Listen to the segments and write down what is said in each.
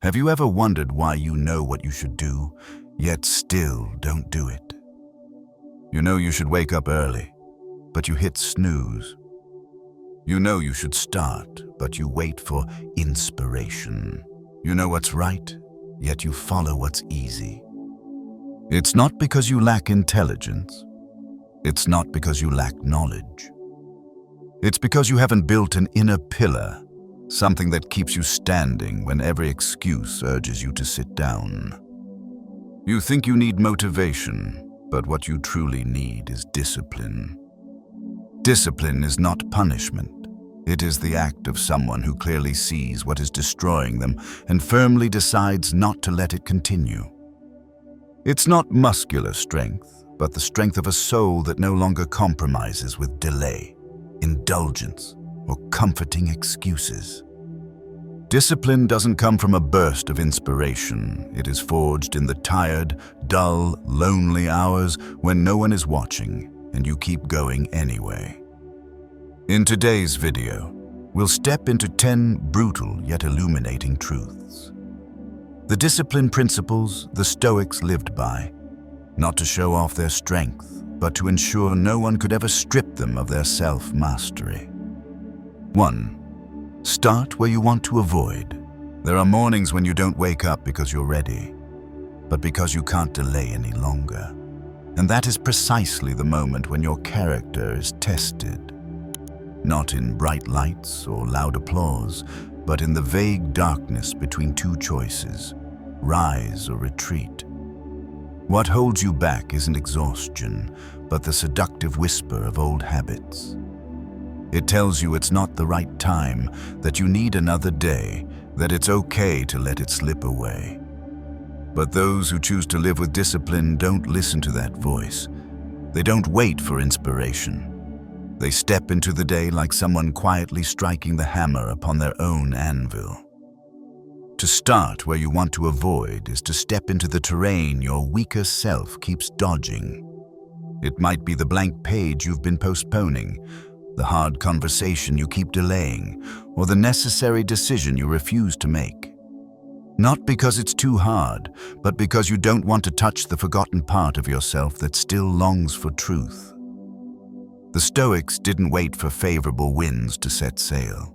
Have you ever wondered why you know what you should do, yet still don't do it? You know you should wake up early, but you hit snooze. You know you should start, but you wait for inspiration. You know what's right, yet you follow what's easy. It's not because you lack intelligence. It's not because you lack knowledge. It's because you haven't built an inner pillar, something that keeps you standing when every excuse urges you to sit down. You think you need motivation, but what you truly need is discipline. Discipline is not punishment. It is the act of someone who clearly sees what is destroying them and firmly decides not to let it continue. It's not muscular strength, but the strength of a soul that no longer compromises with delay, indulgence, or comforting excuses. Discipline doesn't come from a burst of inspiration. It is forged in the tired, dull, lonely hours when no one is watching and you keep going anyway. In today's video, we'll step into 10 brutal yet illuminating truths. The discipline principles the Stoics lived by, not to show off their strength, but to ensure no one could ever strip them of their self-mastery. 1. Start where you want to avoid. There are mornings when you don't wake up because you're ready, but because you can't delay any longer. And that is precisely the moment when your character is tested. Not in bright lights or loud applause, but in the vague darkness between two choices, rise or retreat. What holds you back isn't exhaustion, but the seductive whisper of old habits. It tells you it's not the right time, that you need another day, that it's okay to let it slip away. But those who choose to live with discipline don't listen to that voice. They don't wait for inspiration. They step into the day like someone quietly striking the hammer upon their own anvil. To start where you want to avoid is to step into the terrain your weaker self keeps dodging. It might be the blank page you've been postponing, the hard conversation you keep delaying, or the necessary decision you refuse to make. Not because it's too hard, but because you don't want to touch the forgotten part of yourself that still longs for truth. The Stoics didn't wait for favorable winds to set sail.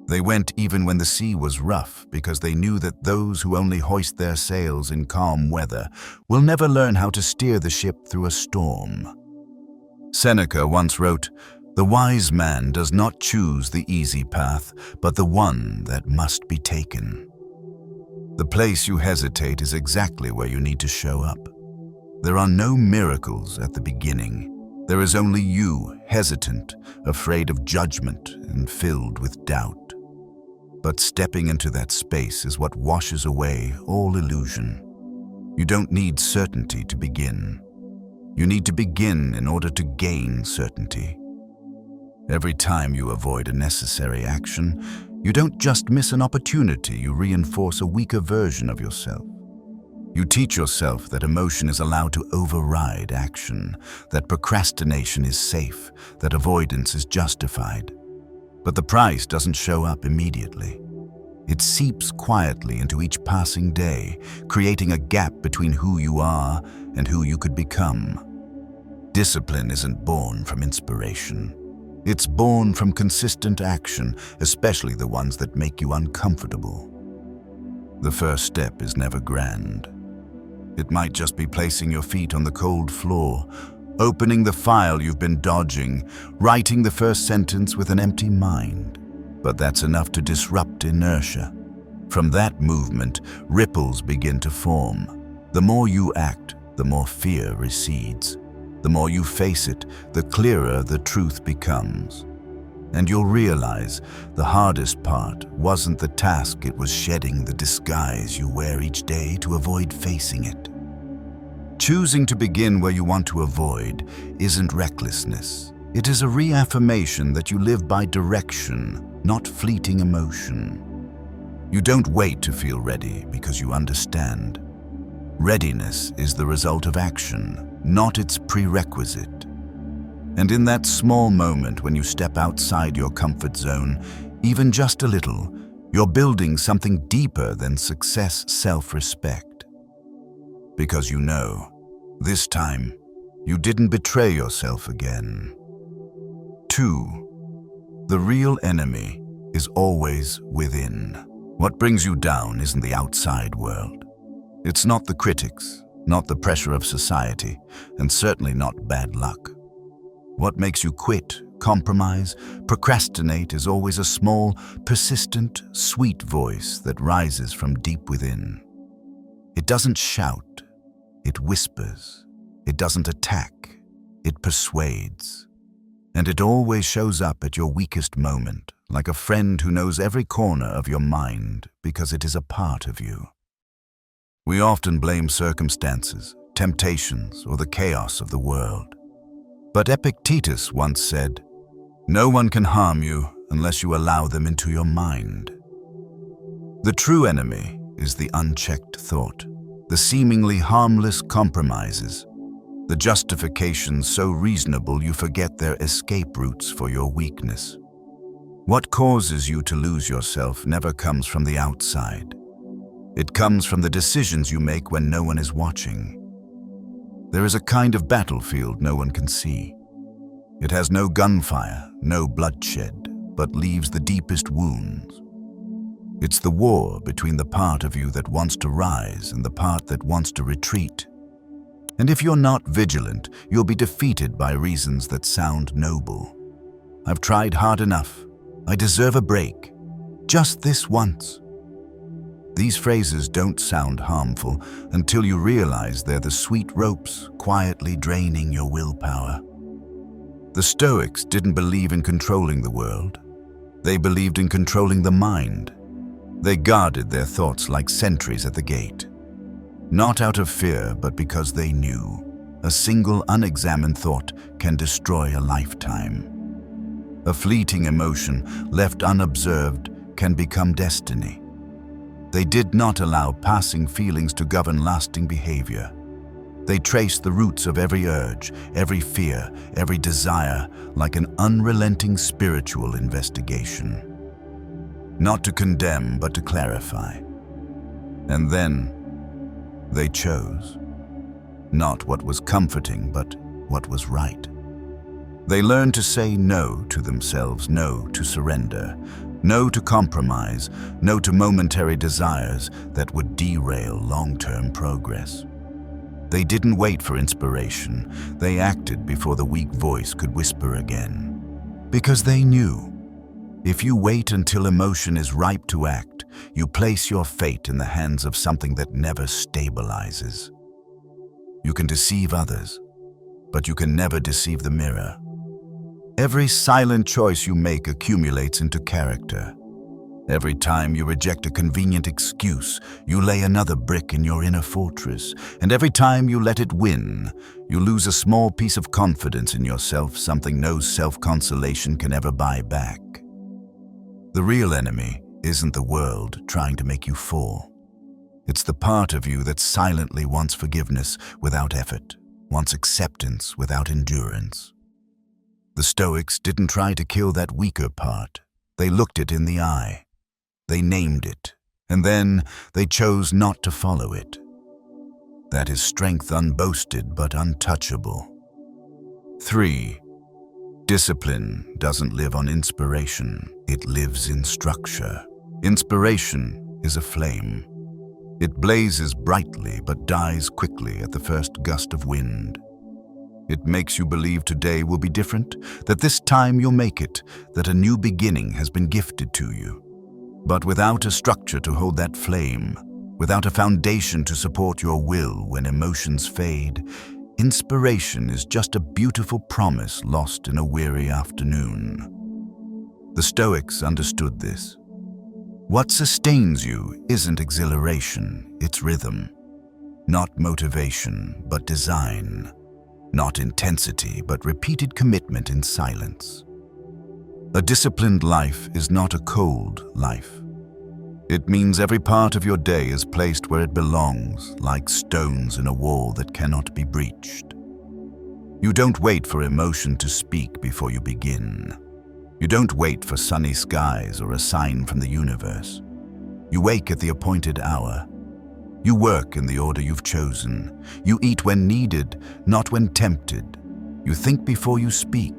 They went even when the sea was rough because they knew that those who only hoist their sails in calm weather will never learn how to steer the ship through a storm. Seneca once wrote, "The wise man does not choose the easy path, but the one that must be taken." The place you hesitate is exactly where you need to show up. There are no miracles at the beginning. There is only you, hesitant, afraid of judgment, and filled with doubt. But stepping into that space is what washes away all illusion. You don't need certainty to begin. You need to begin in order to gain certainty. Every time you avoid a necessary action, you don't just miss an opportunity, you reinforce a weaker version of yourself. You teach yourself that emotion is allowed to override action, that procrastination is safe, that avoidance is justified. But the price doesn't show up immediately. It seeps quietly into each passing day, creating a gap between who you are and who you could become. Discipline isn't born from inspiration. It's born from consistent action, especially the ones that make you uncomfortable. The first step is never grand. It might just be placing your feet on the cold floor, opening the file you've been dodging, writing the first sentence with an empty mind. But that's enough to disrupt inertia. From that movement, ripples begin to form. The more you act, the more fear recedes. The more you face it, the clearer the truth becomes. And you'll realize the hardest part wasn't the task, it was shedding the disguise you wear each day to avoid facing it. Choosing to begin where you want to avoid isn't recklessness. It is a reaffirmation that you live by direction, not fleeting emotion. You don't wait to feel ready because you understand. Readiness is the result of action, not its prerequisite. And in that small moment when you step outside your comfort zone, even just a little, You're building something deeper than success, self-respect. Because you know, this time, you didn't betray yourself again. 2. The real enemy is always within. What brings you down isn't the outside world. It's not the critics, not the pressure of society, and certainly not bad luck. What makes you quit, compromise, procrastinate is always a small, persistent, sweet voice that rises from deep within. It doesn't shout, it whispers. It doesn't attack, it persuades. And it always shows up at your weakest moment, like a friend who knows every corner of your mind because it is a part of you. We often blame circumstances, temptations, or the chaos of the world. But Epictetus once said, "No one can harm you unless you allow them into your mind." The true enemy is the unchecked thought, the seemingly harmless compromises, the justifications so reasonable you forget their escape routes for your weakness. What causes you to lose yourself never comes from the outside. It comes from the decisions you make when no one is watching. There is a kind of battlefield no one can see. It has no gunfire, no bloodshed, but leaves the deepest wounds. It's the war between the part of you that wants to rise and the part that wants to retreat. And if you're not vigilant, you'll be defeated by reasons that sound noble. I've tried hard enough. I deserve a break. Just this once. These phrases don't sound harmful until you realize they're the sweet ropes quietly draining your willpower. The Stoics didn't believe in controlling the world. They believed in controlling the mind. They guarded their thoughts like sentries at the gate. Not out of fear, but because they knew a single unexamined thought can destroy a lifetime. A fleeting emotion left unobserved can become destiny. They did not allow passing feelings to govern lasting behavior. They traced the roots of every urge, every fear, every desire, like an unrelenting spiritual investigation. Not to condemn, but to clarify. And then they chose. Not what was comforting, but what was right. They learned to say no to themselves, no to surrender, no to compromise, no to momentary desires that would derail long-term progress. They didn't wait for inspiration. They acted before the weak voice could whisper again. Because they knew, if you wait until emotion is ripe to act, you place your fate in the hands of something that never stabilizes. You can deceive others, but you can never deceive the mirror. Every silent choice you make accumulates into character. Every time you reject a convenient excuse, you lay another brick in your inner fortress. And every time you let it win, you lose a small piece of confidence in yourself, something no self-consolation can ever buy back. The real enemy isn't the world trying to make you fall. It's the part of you that silently wants forgiveness without effort, wants acceptance without endurance. The Stoics didn't try to kill that weaker part. They looked it in the eye. They named it, and then they chose not to follow it. That is strength unboasted but untouchable. 3. Discipline doesn't live on inspiration. It lives in structure. Inspiration is a flame. It blazes brightly but dies quickly at the first gust of wind. It makes you believe today will be different, that this time you'll make it, that a new beginning has been gifted to you. But without a structure to hold that flame, without a foundation to support your will when emotions fade, inspiration is just a beautiful promise lost in a weary afternoon. The Stoics understood this. What sustains you isn't exhilaration, it's rhythm. Not motivation, but design. Not intensity, but repeated commitment in silence. A disciplined life is not a cold life. It means every part of your day is placed where it belongs, like stones in a wall that cannot be breached. You don't wait for emotion to speak before you begin. You don't wait for sunny skies or a sign from the universe. You wake at the appointed hour. You work in the order you've chosen. You eat when needed, not when tempted. You think before you speak,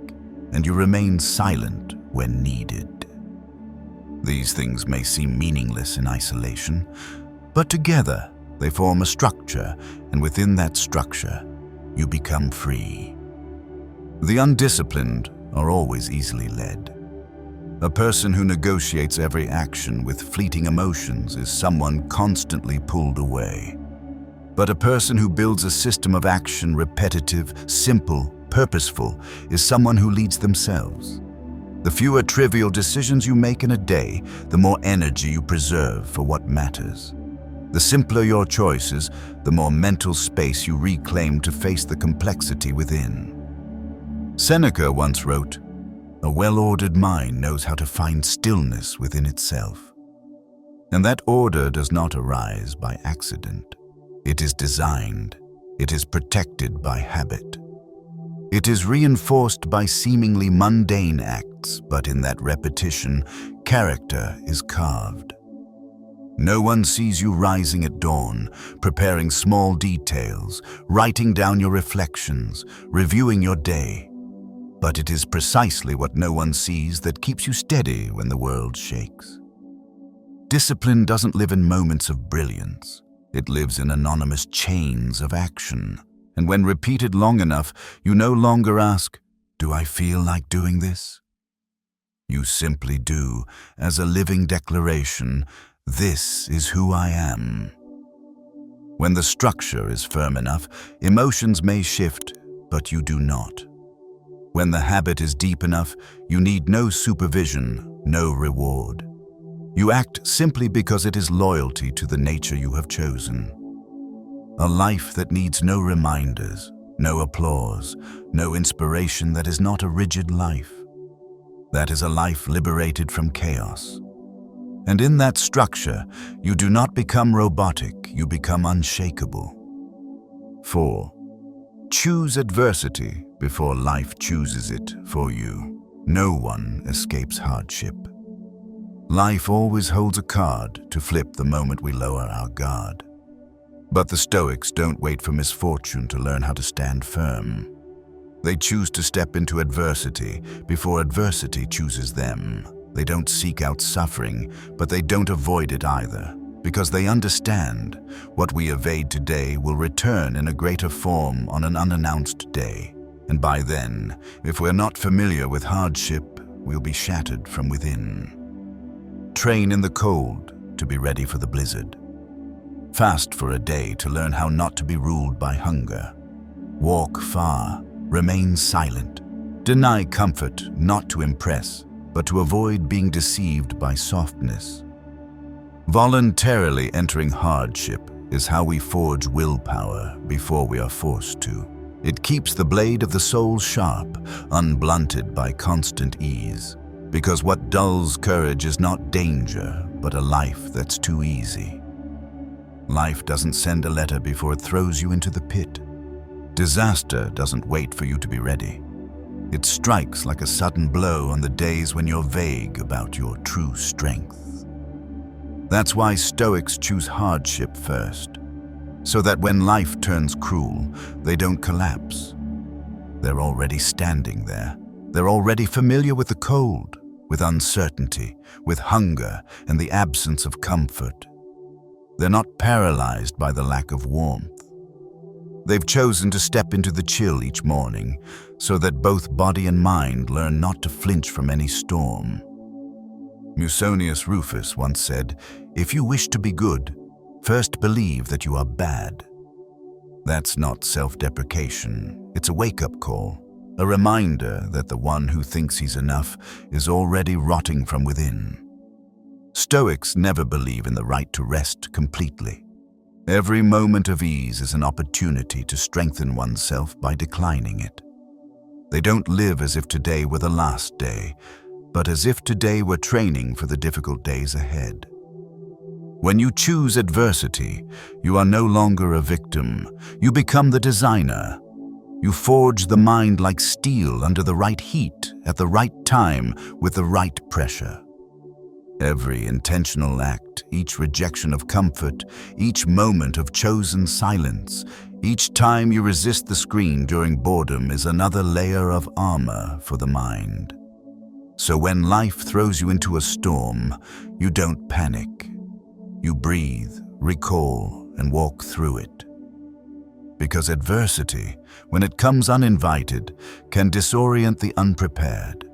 and you remain silent when needed. These things may seem meaningless in isolation, but together they form a structure, and within that structure, you become free. The undisciplined are always easily led. A person who negotiates every action with fleeting emotions is someone constantly pulled away. But a person who builds a system of action repetitive, simple, purposeful, is someone who leads themselves. The fewer trivial decisions you make in a day, the more energy you preserve for what matters. The simpler your choices, the more mental space you reclaim to face the complexity within. Seneca once wrote, "A well-ordered mind knows how to find stillness within itself." And that order does not arise by accident. It is designed. It is protected by habit. It is reinforced by seemingly mundane acts, but in that repetition, character is carved. No one sees you rising at dawn, preparing small details, writing down your reflections, reviewing your day. But it is precisely what no one sees that keeps you steady when the world shakes. Discipline doesn't live in moments of brilliance. It lives in anonymous chains of action. And when repeated long enough, you no longer ask, "Do I feel like doing this?" You simply do, as a living declaration, "This is who I am." When the structure is firm enough, emotions may shift, but you do not. When the habit is deep enough, you need no supervision, no reward. You act simply because it is loyalty to the nature you have chosen. A life that needs no reminders, no applause, no inspiration, that is not a rigid life. That is a life liberated from chaos. And in that structure, you do not become robotic, you become unshakable. 4. Choose adversity before life chooses it for you. No one escapes hardship. Life always holds a card to flip the moment we lower our guard. But the Stoics don't wait for misfortune to learn how to stand firm. They choose to step into adversity before adversity chooses them. They don't seek out suffering, but they don't avoid it either, because they understand what we evade today will return in a greater form on an unannounced day. And by then, if we're not familiar with hardship, we'll be shattered from within. Train in the cold to be ready for the blizzard. Fast for a day to learn how not to be ruled by hunger. Walk far, remain silent. Deny comfort not to impress, but to avoid being deceived by softness. Voluntarily entering hardship is how we forge willpower before we are forced to. It keeps the blade of the soul sharp, unblunted by constant ease. Because what dulls courage is not danger, but a life that's too easy. Life doesn't send a letter before it throws you into the pit. Disaster doesn't wait for you to be ready. It strikes like a sudden blow on the days when you're vague about your true strength. That's why Stoics choose hardship first, so that when life turns cruel, they don't collapse. They're already standing there. They're already familiar with the cold, with uncertainty, with hunger and the absence of comfort. They're not paralyzed by the lack of warmth. They've chosen to step into the chill each morning so that both body and mind learn not to flinch from any storm. Musonius Rufus once said, "If you wish to be good, first believe that you are bad." That's not self-deprecation. It's a wake-up call, a reminder that the one who thinks he's enough is already rotting from within. Stoics never believe in the right to rest completely. Every moment of ease is an opportunity to strengthen oneself by declining it. They don't live as if today were the last day, but as if today were training for the difficult days ahead. When you choose adversity, you are no longer a victim. You become the designer. You forge the mind like steel under the right heat, at the right time, with the right pressure. Every intentional act, each rejection of comfort, each moment of chosen silence, each time you resist the screen during boredom is another layer of armor for the mind. So when life throws you into a storm, you don't panic. You breathe, recall, and walk through it. Because adversity, when it comes uninvited, can disorient the unprepared.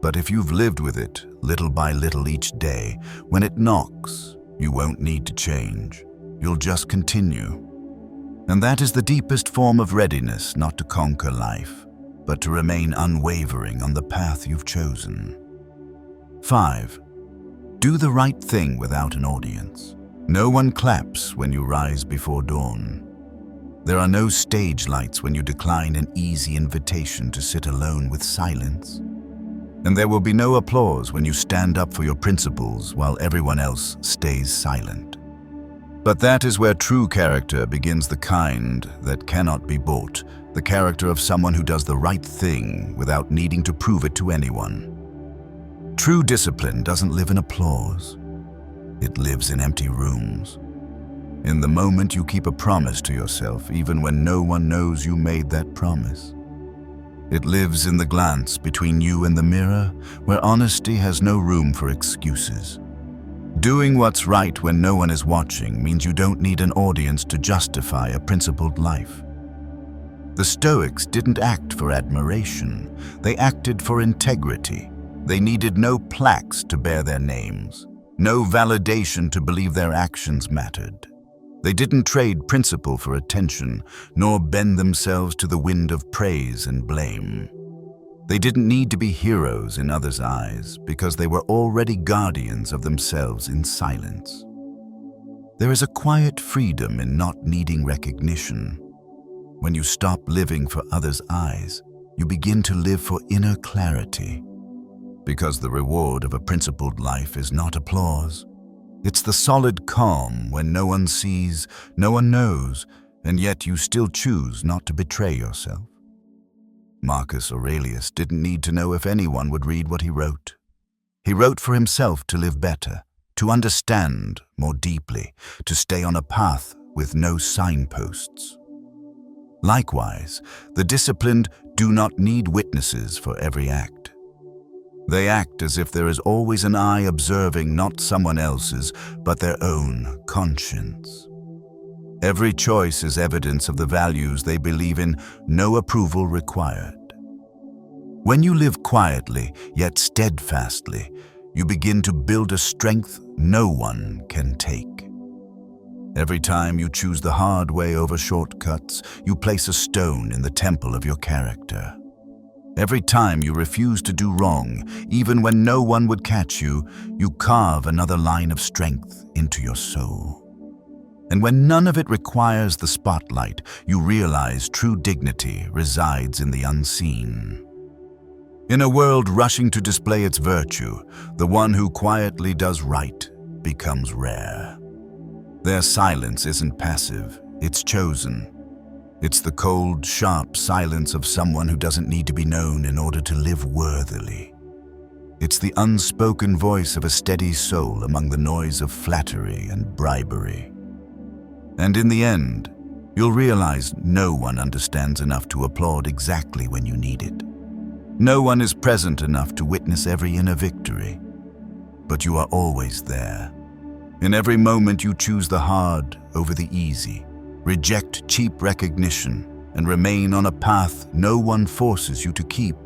But if you've lived with it, little by little each day, when it knocks, you won't need to change. You'll just continue. And that is the deepest form of readiness, not to conquer life, but to remain unwavering on the path you've chosen. 5. Do the right thing without an audience. No one claps when you rise before dawn. There are no stage lights when you decline an easy invitation to sit alone with silence. And there will be no applause when you stand up for your principles while everyone else stays silent. But that is where true character begins, the kind that cannot be bought, the character of someone who does the right thing without needing to prove it to anyone. True discipline doesn't live in applause. It lives in empty rooms. In the moment you keep a promise to yourself, even when no one knows you made that promise. It lives in the glance between you and the mirror, where honesty has no room for excuses. Doing what's right when no one is watching means you don't need an audience to justify a principled life. The Stoics didn't act for admiration. They acted for integrity. They needed no plaques to bear their names, no validation to believe their actions mattered. They didn't trade principle for attention, nor bend themselves to the wind of praise and blame. They didn't need to be heroes in others' eyes, because they were already guardians of themselves in silence. There is a quiet freedom in not needing recognition. When you stop living for others' eyes, you begin to live for inner clarity. Because the reward of a principled life is not applause. It's the solid calm when no one sees, no one knows, and yet you still choose not to betray yourself. Marcus Aurelius didn't need to know if anyone would read what he wrote. He wrote for himself to live better, to understand more deeply, to stay on a path with no signposts. Likewise, the disciplined do not need witnesses for every act. They act as if there is always an eye observing not someone else's, but their own conscience. Every choice is evidence of the values they believe in, no approval required. When you live quietly, yet steadfastly, you begin to build a strength no one can take. Every time you choose the hard way over shortcuts, you place a stone in the temple of your character. Every time you refuse to do wrong, even when no one would catch you, you carve another line of strength into your soul. And when none of it requires the spotlight, you realize true dignity resides in the unseen. In a world rushing to display its virtue, the one who quietly does right becomes rare. Their silence isn't passive, it's chosen. It's the cold, sharp silence of someone who doesn't need to be known in order to live worthily. It's the unspoken voice of a steady soul among the noise of flattery and bribery. And in the end, you'll realize no one understands enough to applaud exactly when you need it. No one is present enough to witness every inner victory. But you are always there. In every moment you choose the hard over the easy. Reject cheap recognition, and remain on a path no one forces you to keep.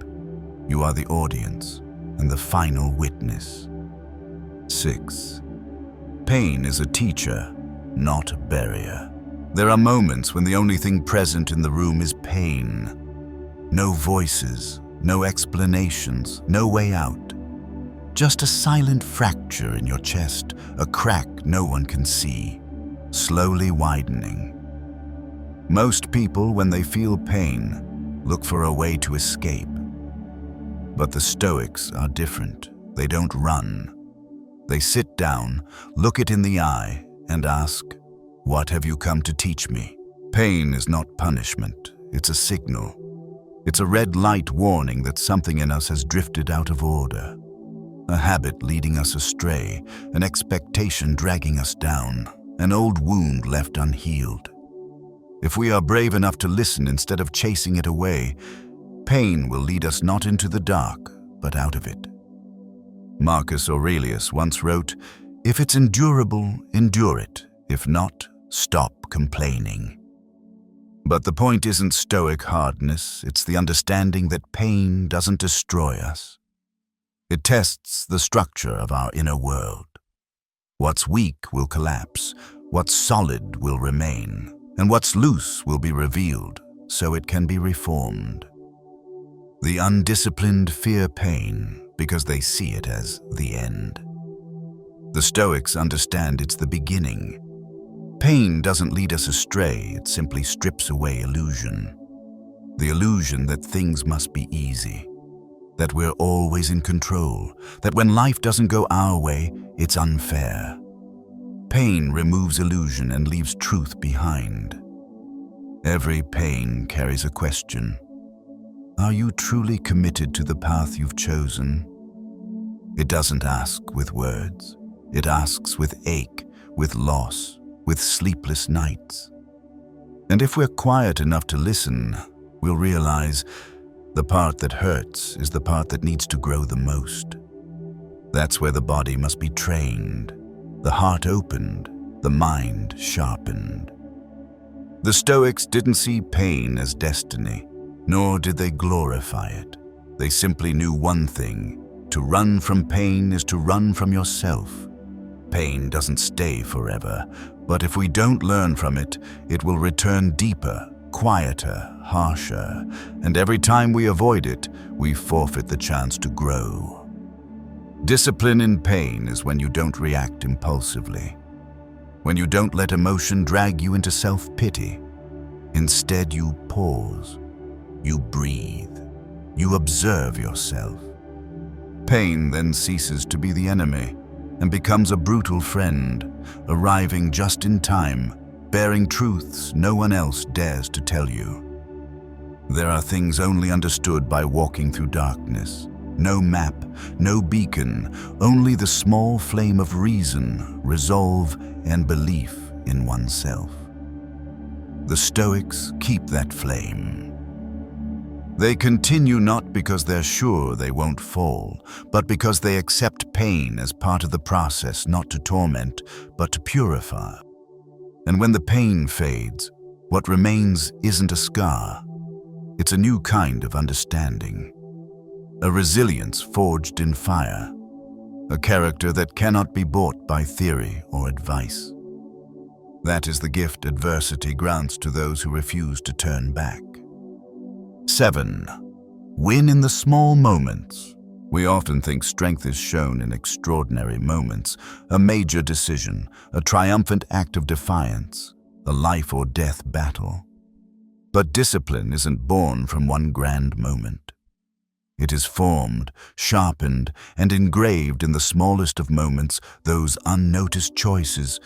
You are the audience and the final witness. 6. Pain is a teacher, not a barrier. There are moments when the only thing present in the room is pain. No voices, no explanations, no way out. Just a silent fracture in your chest, a crack no one can see, slowly widening. Most people, when they feel pain, look for a way to escape. But the Stoics are different. They don't run. They sit down, look it in the eye, and ask, "What have you come to teach me?" Pain is not punishment. it's a signal. It's a red light warning that something in us has drifted out of order. A habit leading us astray, an expectation dragging us down, an old wound left unhealed. If we are brave enough to listen instead of chasing it away, pain will lead us not into the dark, but out of it. Marcus Aurelius once wrote, "If it's endurable, endure it. If not, stop complaining." But the point isn't stoic hardness, it's the understanding that pain doesn't destroy us. It tests the structure of our inner world. What's weak will collapse, what's solid will remain, and what's loose will be revealed, so it can be reformed. The undisciplined fear pain because they see it as the end. The Stoics understand it's the beginning. Pain doesn't lead us astray, it simply strips away illusion. The illusion that things must be easy, that we're always in control, that when life doesn't go our way, it's unfair. Pain removes illusion and leaves truth behind. Every pain carries a question. Are you truly committed to the path you've chosen? It doesn't ask with words. It asks with ache, with loss, with sleepless nights. And if we're quiet enough to listen, we'll realize the part that hurts is the part that needs to grow the most. That's where the body must be trained, the heart opened, the mind sharpened. The Stoics didn't see pain as destiny, nor did they glorify it. They simply knew one thing: to run from pain is to run from yourself. Pain doesn't stay forever, but if we don't learn from it, it will return deeper, quieter, harsher, and every time we avoid it, we forfeit the chance to grow. Discipline in pain is when you don't react impulsively, when you don't let emotion drag you into self-pity. Instead, you pause, you breathe, you observe yourself. Pain then ceases to be the enemy and becomes a brutal friend, arriving just in time, bearing truths no one else dares to tell you. There are things only understood by walking through darkness. No map, no beacon, only the small flame of reason, resolve, and belief in oneself. The Stoics keep that flame. They continue not because they're sure they won't fall, but because they accept pain as part of the process, not to torment, but to purify. And when the pain fades, what remains isn't a scar. It's a new kind of understanding. A resilience forged in fire. A character that cannot be bought by theory or advice. That is the gift adversity grants to those who refuse to turn back. 7. Win in the small moments. We often think strength is shown in extraordinary moments, a major decision, a triumphant act of defiance, a life or death battle. But discipline isn't born from one grand moment. It is formed, sharpened, and engraved in the smallest of moments, those unnoticed choices,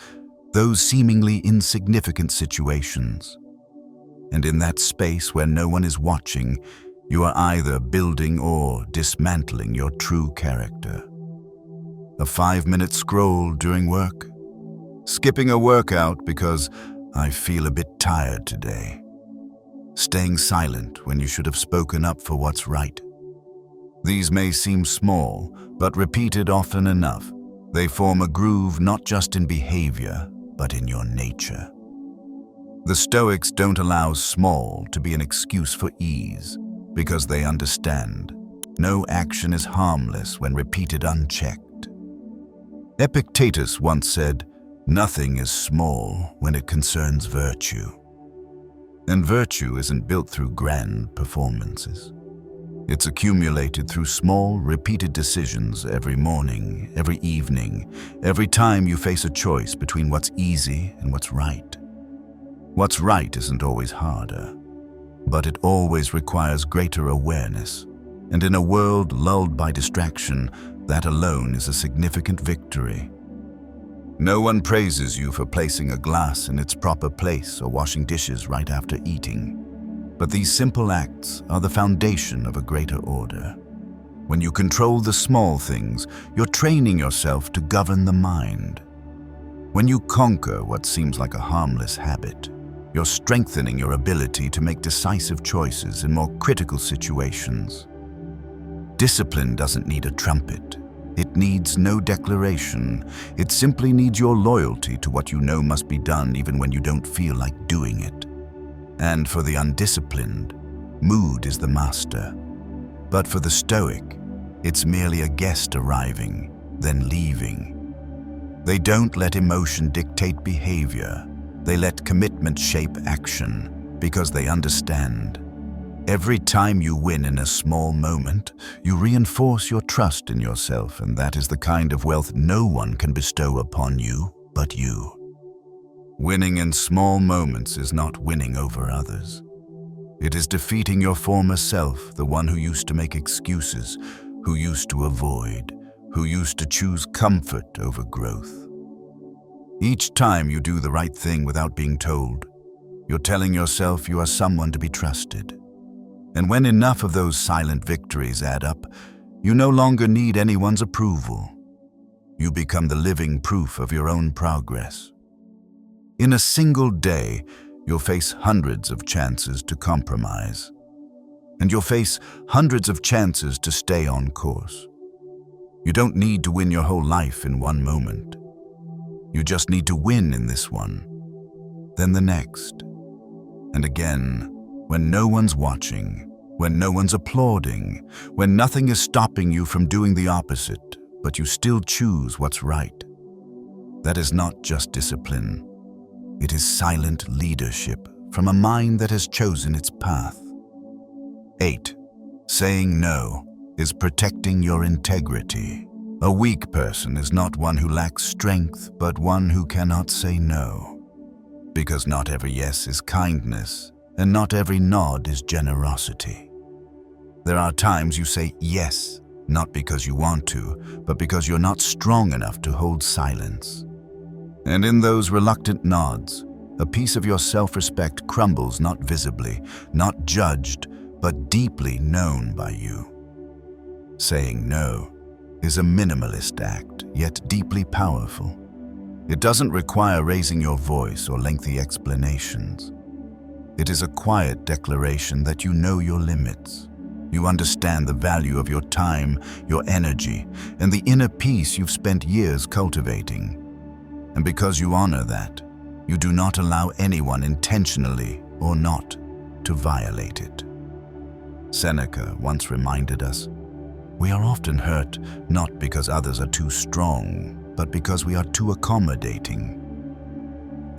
those seemingly insignificant situations. And in that space where no one is watching, you are either building or dismantling your true character. A 5-minute scroll during work, skipping a workout because I feel a bit tired today, staying silent when you should have spoken up for what's right. These may seem small, but repeated often enough, they form a groove not just in behavior, but in your nature. The Stoics don't allow small to be an excuse for ease, because they understand no action is harmless when repeated unchecked. Epictetus once said, "Nothing is small when it concerns virtue." And virtue isn't built through grand performances. It's accumulated through small, repeated decisions every morning, every evening, every time you face a choice between what's easy and what's right. What's right isn't always harder, but it always requires greater awareness. And in a world lulled by distraction, that alone is a significant victory. No one praises you for placing a glass in its proper place or washing dishes right after eating. But these simple acts are the foundation of a greater order. When you control the small things, you're training yourself to govern the mind. When you conquer what seems like a harmless habit, you're strengthening your ability to make decisive choices in more critical situations. Discipline doesn't need a trumpet. It needs no declaration. It simply needs your loyalty to what you know must be done even when you don't feel like doing it. And for the undisciplined, mood is the master. But for the Stoic, it's merely a guest arriving, then leaving. They don't let emotion dictate behavior. They let commitment shape action because they understand. Every time you win in a small moment, you reinforce your trust in yourself, and that is the kind of wealth no one can bestow upon you but you. Winning in small moments is not winning over others. It is defeating your former self, the one who used to make excuses, who used to avoid, who used to choose comfort over growth. Each time you do the right thing without being told, you're telling yourself you are someone to be trusted. And when enough of those silent victories add up, you no longer need anyone's approval. You become the living proof of your own progress. In a single day, you'll face hundreds of chances to compromise. And you'll face hundreds of chances to stay on course. You don't need to win your whole life in one moment. You just need to win in this one, then the next. And again, when no one's watching, when no one's applauding, when nothing is stopping you from doing the opposite, but you still choose what's right. That is not just discipline. It is silent leadership from a mind that has chosen its path. 8. Saying no is protecting your integrity. A weak person is not one who lacks strength, but one who cannot say no. Because not every yes is kindness, and not every nod is generosity. There are times you say yes, not because you want to, but because you're not strong enough to hold silence. And in those reluctant nods, a piece of your self-respect crumbles not visibly, not judged, but deeply known by you. Saying no is a minimalist act, yet deeply powerful. It doesn't require raising your voice or lengthy explanations. It is a quiet declaration that you know your limits. You understand the value of your time, your energy, and the inner peace you've spent years cultivating. And because you honor that, you do not allow anyone intentionally or not to violate it. Seneca once reminded us, we are often hurt not because others are too strong, but because we are too accommodating.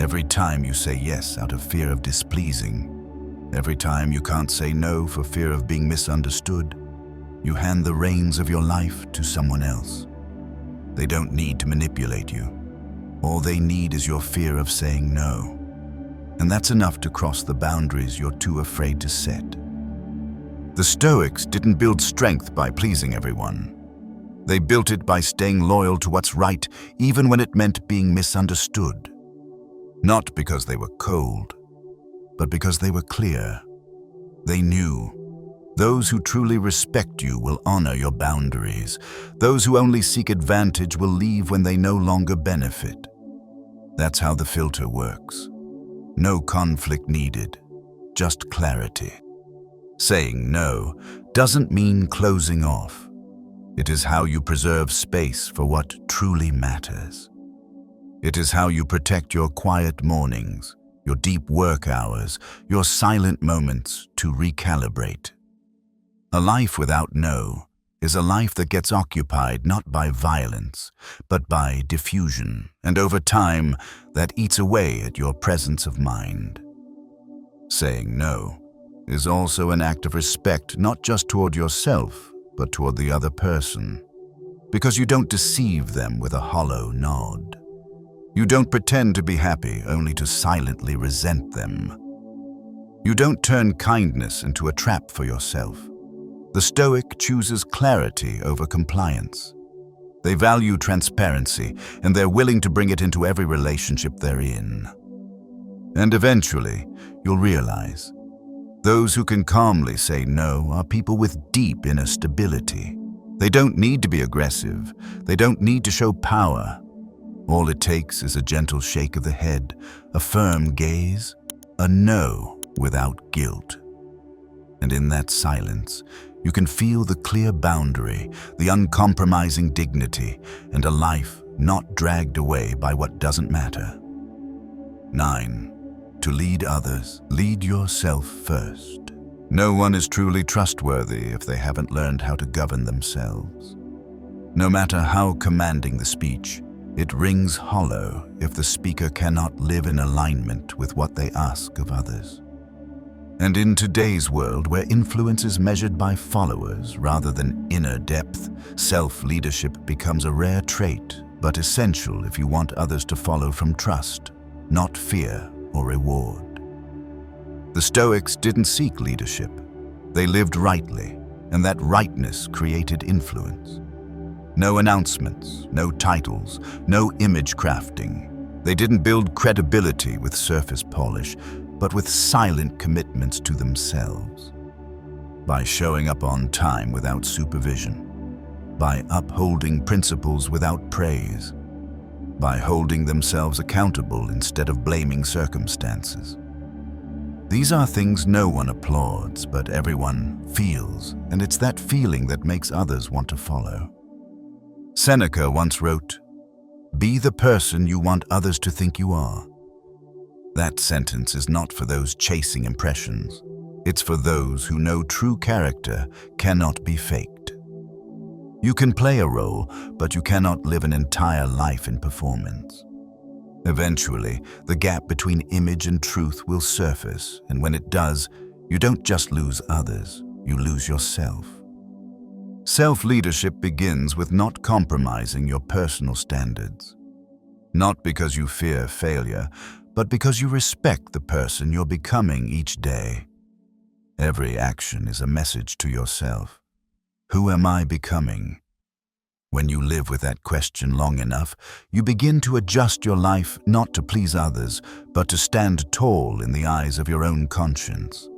Every time you say yes out of fear of displeasing, every time you can't say no for fear of being misunderstood, you hand the reins of your life to someone else. They don't need to manipulate you. All they need is your fear of saying no. And that's enough to cross the boundaries you're too afraid to set. The Stoics didn't build strength by pleasing everyone. They built it by staying loyal to what's right, even when it meant being misunderstood. Not because they were cold, but because they were clear. They knew those who truly respect you will honor your boundaries. Those who only seek advantage will leave when they no longer benefit. That's how the filter works. No conflict needed, just clarity. Saying no doesn't mean closing off. It is how you preserve space for what truly matters. It is how you protect your quiet mornings, your deep work hours, your silent moments to recalibrate. A life without no is a life that gets occupied not by violence, but by diffusion, and over time, that eats away at your presence of mind. Saying no is also an act of respect, not just toward yourself, but toward the other person, because you don't deceive them with a hollow nod. You don't pretend to be happy only to silently resent them. You don't turn kindness into a trap for yourself. The Stoic chooses clarity over compliance. They value transparency, and they're willing to bring it into every relationship they're in. And eventually, you'll realize Those who can calmly say no are people with deep inner stability. They don't need to be aggressive. They don't need to show power. All it takes is a gentle shake of the head, a firm gaze, a no without guilt. And in that silence, you can feel the clear boundary, the uncompromising dignity, and a life not dragged away by what doesn't matter. 9. To lead others, lead yourself first. No one is truly trustworthy if they haven't learned how to govern themselves. No matter how commanding the speech, it rings hollow if the speaker cannot live in alignment with what they ask of others. And in today's world, where influence is measured by followers rather than inner depth, self-leadership becomes a rare trait, but essential if you want others to follow from trust, not fear or reward. The Stoics didn't seek leadership. They lived rightly, and that rightness created influence. No announcements, no titles, no image crafting. They didn't build credibility with surface polish, but with silent commitments to themselves. By showing up on time without supervision, by upholding principles without praise, by holding themselves accountable instead of blaming circumstances. These are things no one applauds, but everyone feels, and it's that feeling that makes others want to follow. Seneca once wrote, "Be the person you want others to think you are." That sentence is not for those chasing impressions. It's for those who know true character cannot be faked. You can play a role, but you cannot live an entire life in performance. Eventually, the gap between image and truth will surface, and when it does, you don't just lose others, you lose yourself. Self-leadership begins with not compromising your personal standards. Not because you fear failure, but because you respect the person you're becoming each day. Every action is a message to yourself. Who am I becoming? When you live with that question long enough, you begin to adjust your life not to please others, but to stand tall in the eyes of your own conscience.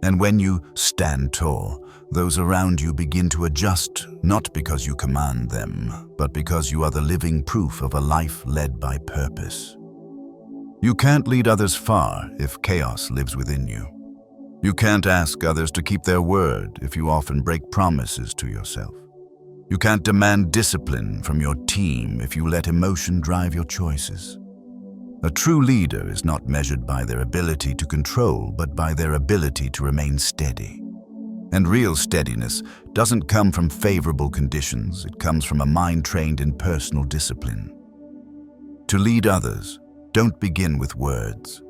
And when you stand tall, those around you begin to adjust, not because you command them, but because you are the living proof of a life led by purpose. You can't lead others far if chaos lives within you. You can't ask others to keep their word if you often break promises to yourself. You can't demand discipline from your team if you let emotion drive your choices. A true leader is not measured by their ability to control, but by their ability to remain steady. And real steadiness doesn't come from favorable conditions, it comes from a mind trained in personal discipline. To lead others, don't begin with words.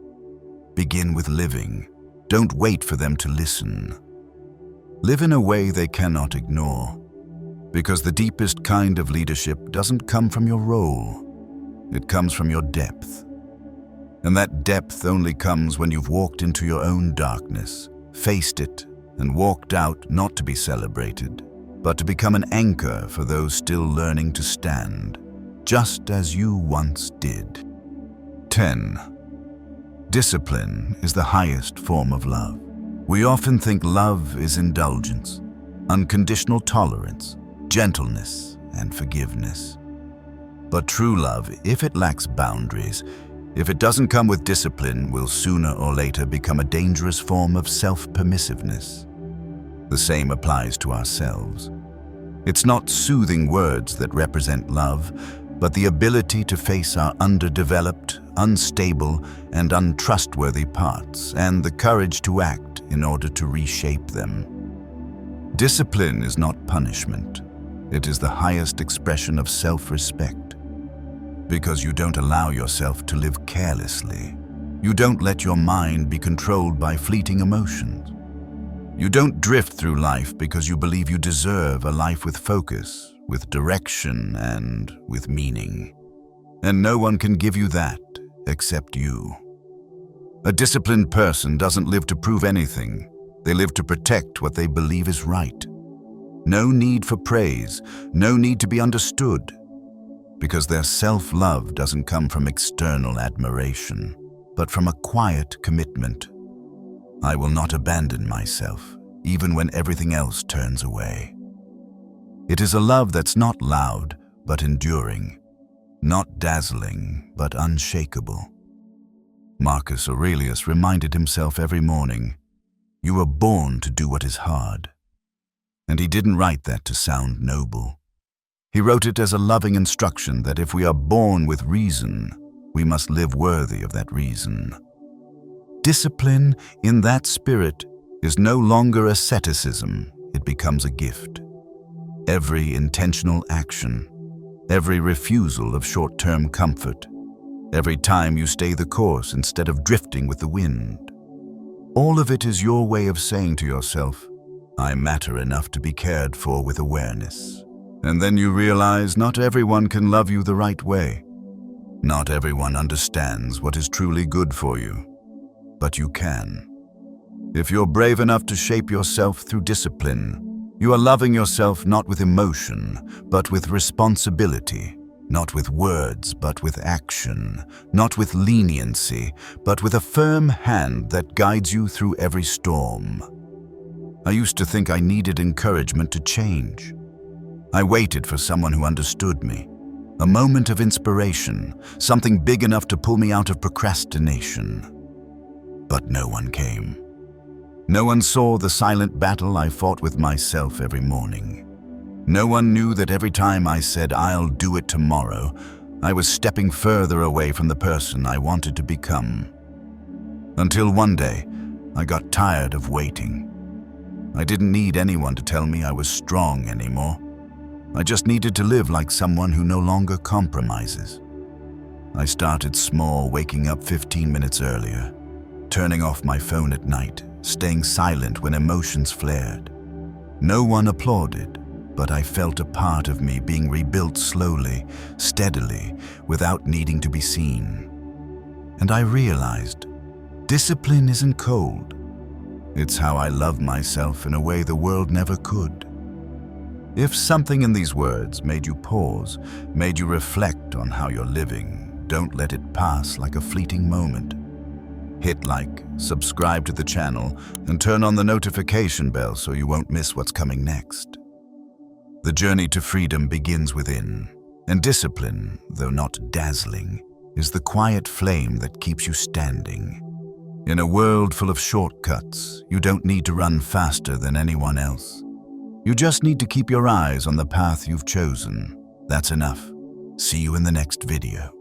Begin with living. Don't wait for them to listen. Live in a way they cannot ignore. Because the deepest kind of leadership doesn't come from your role. It comes from your depth. And that depth only comes when you've walked into your own darkness, faced it, and walked out not to be celebrated, but to become an anchor for those still learning to stand, just as you once did. 10. Discipline is the highest form of love. We often think love is indulgence, unconditional tolerance, gentleness, and forgiveness. But true love, if it lacks boundaries, if it doesn't come with discipline, will sooner or later become a dangerous form of self-permissiveness. The same applies to ourselves. It's not soothing words that represent love, but the ability to face our underdeveloped, unstable, and untrustworthy parts, and the courage to act in order to reshape them. Discipline is not punishment. It is the highest expression of self-respect. Because you don't allow yourself to live carelessly. You don't let your mind be controlled by fleeting emotions. You don't drift through life because you believe you deserve a life with focus, with direction, and with meaning. And no one can give you that except you. A disciplined person doesn't live to prove anything. They live to protect what they believe is right. No need for praise, no need to be understood. Because their self-love doesn't come from external admiration, but from a quiet commitment. I will not abandon myself, even when everything else turns away. It is a love that's not loud, but enduring, not dazzling, but unshakable. Marcus Aurelius reminded himself every morning, "You were born to do what is hard." And he didn't write that to sound noble. He wrote it as a loving instruction that if we are born with reason, we must live worthy of that reason. Discipline, in that spirit, is no longer asceticism, it becomes a gift. Every intentional action, every refusal of short-term comfort, every time you stay the course instead of drifting with the wind, all of it is your way of saying to yourself, "I matter enough to be cared for with awareness." And then you realize not everyone can love you the right way. Not everyone understands what is truly good for you, but you can. If you're brave enough to shape yourself through discipline, you are loving yourself not with emotion, but with responsibility, not with words, but with action, not with leniency, but with a firm hand that guides you through every storm. I used to think I needed encouragement to change. I waited for someone who understood me, a moment of inspiration, something big enough to pull me out of procrastination. But no one came. No one saw the silent battle I fought with myself every morning. No one knew that every time I said, "I'll do it tomorrow," I was stepping further away from the person I wanted to become. Until one day, I got tired of waiting. I didn't need anyone to tell me I was strong anymore. I just needed to live like someone who no longer compromises. I started small, waking up 15 minutes earlier, turning off my phone at night, staying silent when emotions flared. No one applauded, but I felt a part of me being rebuilt slowly, steadily, without needing to be seen. And I realized, discipline isn't cold. It's how I love myself in a way the world never could. If something in these words made you pause, made you reflect on how you're living, don't let it pass like a fleeting moment. Hit like, subscribe to the channel, and turn on the notification bell so you won't miss what's coming next. The journey to freedom begins within, and discipline, though not dazzling, is the quiet flame that keeps you standing. In a world full of shortcuts, you don't need to run faster than anyone else. You just need to keep your eyes on the path you've chosen. That's enough. See you in the next video.